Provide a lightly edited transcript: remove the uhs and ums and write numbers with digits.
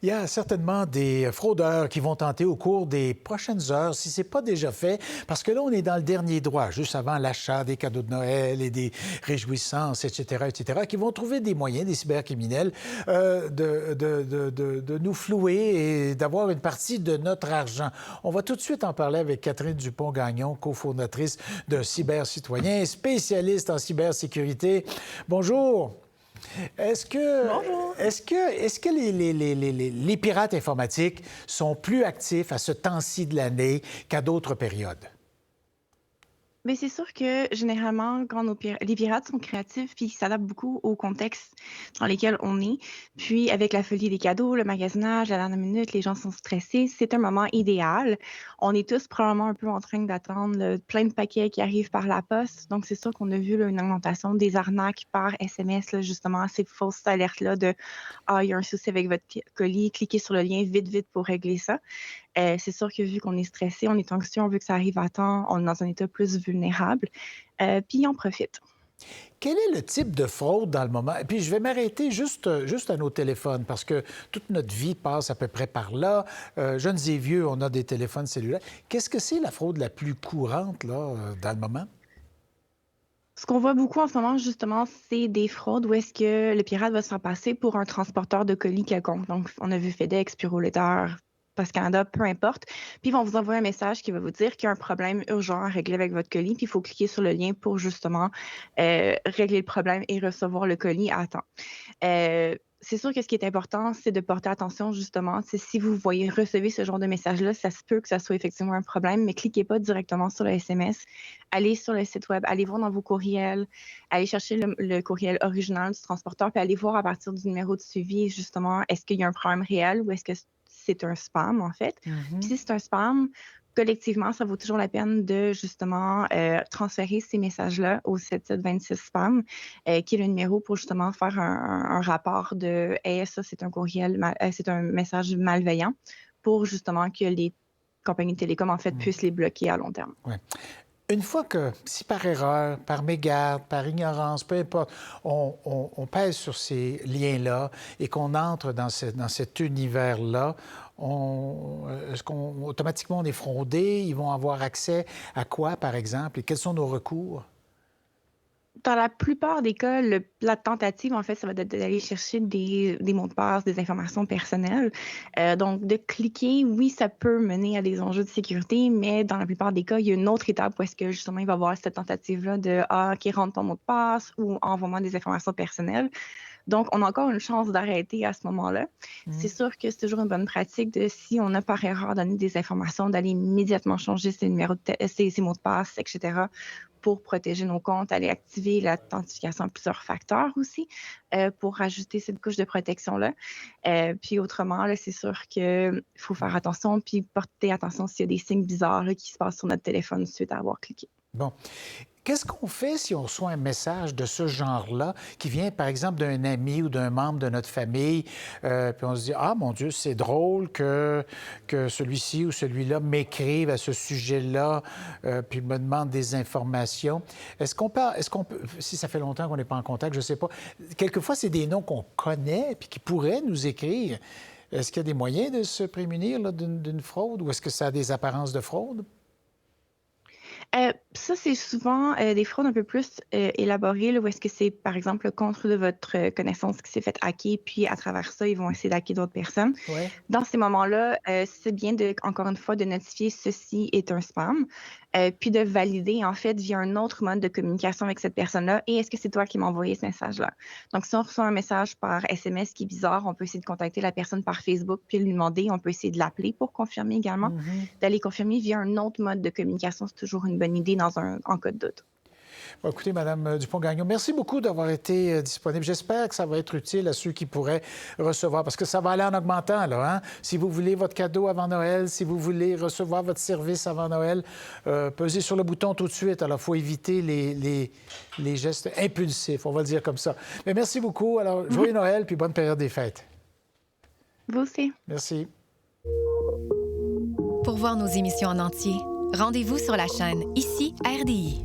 Il y a certainement des fraudeurs qui vont tenter au cours des prochaines heures, si ce n'est pas déjà fait, parce que là, on est dans le dernier droit, juste avant l'achat des cadeaux de Noël et des réjouissances, etc., qui vont trouver des moyens, des cybercriminels, de nous flouer et d'avoir une partie de notre argent. On va tout de suite en parler avec Catherine Dupont-Gagnon, cofondatrice d'un cybercitoyen, spécialiste en cybersécurité. Bonjour. Est-ce que les pirates informatiques sont plus actifs à ce temps-ci de l'année qu'à d'autres périodes? Mais c'est sûr que généralement, quand les pirates sont créatifs puis ils s'adaptent beaucoup au contexte dans lequel on est. Puis avec la folie des cadeaux, le magasinage, la dernière minute, les gens sont stressés. C'est un moment idéal. On est tous probablement un peu en train d'attendre plein de paquets qui arrivent par la poste. Donc c'est sûr qu'on a vu là, une augmentation des arnaques par SMS, là, justement, ces fausses alertes-là de «Ah, il y a un souci avec votre colis, cliquez sur le lien vite, vite pour régler ça». C'est sûr que vu qu'on est stressé, on est anxieux, on veut que ça arrive à temps, on est dans un état plus vulnérable, puis on profite. Quel est le type de fraude dans le moment? Et puis, je vais m'arrêter juste à nos téléphones, parce que toute notre vie passe à peu près par là. Jeunes et vieux, on a des téléphones cellulaires. Qu'est-ce que c'est la fraude la plus courante, là, dans le moment? Ce qu'on voit beaucoup en ce moment, justement, c'est des fraudes où est-ce que le pirate va se faire passer pour un transporteur de colis quelconque. Donc, on a vu FedEx, Purolator, Post Canada, peu importe. Puis, ils vont vous envoyer un message qui va vous dire qu'il y a un problème urgent à régler avec votre colis. Puis, il faut cliquer sur le lien pour justement régler le problème et recevoir le colis à temps. C'est sûr que ce qui est important, c'est de porter attention justement. Si vous voyez recevoir ce genre de message-là, ça se peut que ça soit effectivement un problème, mais cliquez pas directement sur le SMS. Allez sur le site web, allez voir dans vos courriels, allez chercher le courriel original du transporteur, puis allez voir à partir du numéro de suivi, justement, est-ce qu'il y a un problème réel ou est-ce que c'est un spam, en fait. Puis si c'est un spam, collectivement, ça vaut toujours la peine de justement transférer ces messages-là au 7726 spam, qui est le numéro pour justement faire un rapport de hey, ça, c'est un courriel, c'est un message malveillant pour justement que les compagnies de télécom, en fait, puissent les bloquer à long terme. Ouais. Une fois que, si par erreur, par mégarde, par ignorance, peu importe, on pèse sur ces liens-là et qu'on entre dans cet univers-là, est-ce qu'automatiquement on est fraudé? Ils vont avoir accès à quoi, par exemple? Et quels sont nos recours? Dans la plupart des cas, la tentative, en fait, ça va être d'aller chercher des mots de passe, des informations personnelles. Donc, de cliquer, oui, ça peut mener à des enjeux de sécurité, mais dans la plupart des cas, il y a une autre étape où est-ce que justement, il va y avoir cette tentative-là de «Ah, OK, rentre ton mot de passe» ou «Envoie-moi des informations personnelles». Donc, on a encore une chance d'arrêter à ce moment-là. C'est sûr que c'est toujours une bonne pratique de, si on a par erreur donné des informations, d'aller immédiatement changer ses numéros ses mots de passe, etc., pour protéger nos comptes, aller activer l'authentification à plusieurs facteurs aussi, pour rajouter cette couche de protection-là. Puis autrement, là, c'est sûr qu'il faut faire attention, puis porter attention s'il y a des signes bizarres là, qui se passent sur notre téléphone suite à avoir cliqué. Bon. Qu'est-ce qu'on fait si on reçoit un message de ce genre-là qui vient, par exemple, d'un ami ou d'un membre de notre famille, puis on se dit « Ah, mon Dieu, c'est drôle que celui-ci ou celui-là m'écrive à ce sujet-là, puis me demande des informations. » Est-ce qu'on peut, si ça fait longtemps qu'on n'est pas en contact, je ne sais pas, quelquefois, c'est des noms qu'on connaît puis qui pourraient nous écrire. Est-ce qu'il y a des moyens de se prémunir là, d'une fraude ou est-ce que ça a des apparences de fraude? Ça, c'est souvent des fraudes un peu plus élaborées, là, où est-ce que c'est, par exemple, le compte de votre connaissance qui s'est fait hacker, puis à travers ça, ils vont essayer d'hacker d'autres personnes. Oui. Dans ces moments-là, c'est bien, encore une fois, de notifier ceci est un spam, puis de valider, en fait, via un autre mode de communication avec cette personne-là. Et est-ce que c'est toi qui m'as envoyé ce message-là? Donc, si on reçoit un message par SMS qui est bizarre, on peut essayer de contacter la personne par Facebook, puis lui demander. On peut essayer de l'appeler pour confirmer également. D'aller confirmer via un autre mode de communication, c'est toujours une bonne idée en cas de doute. Bon, écoutez, Mme Dupont-Gagnon, merci beaucoup d'avoir été disponible. J'espère que ça va être utile à ceux qui pourraient recevoir, parce que ça va aller en augmentant, là. Hein? Si vous voulez votre cadeau avant Noël, si vous voulez recevoir votre service avant Noël, pesez sur le bouton tout de suite. Alors, il faut éviter les gestes impulsifs, on va le dire comme ça. Mais merci beaucoup. Alors, joyeux Noël, puis bonne période des fêtes. Vous aussi. Merci. Pour voir nos émissions en entier, rendez-vous sur la chaîne Ici RDI.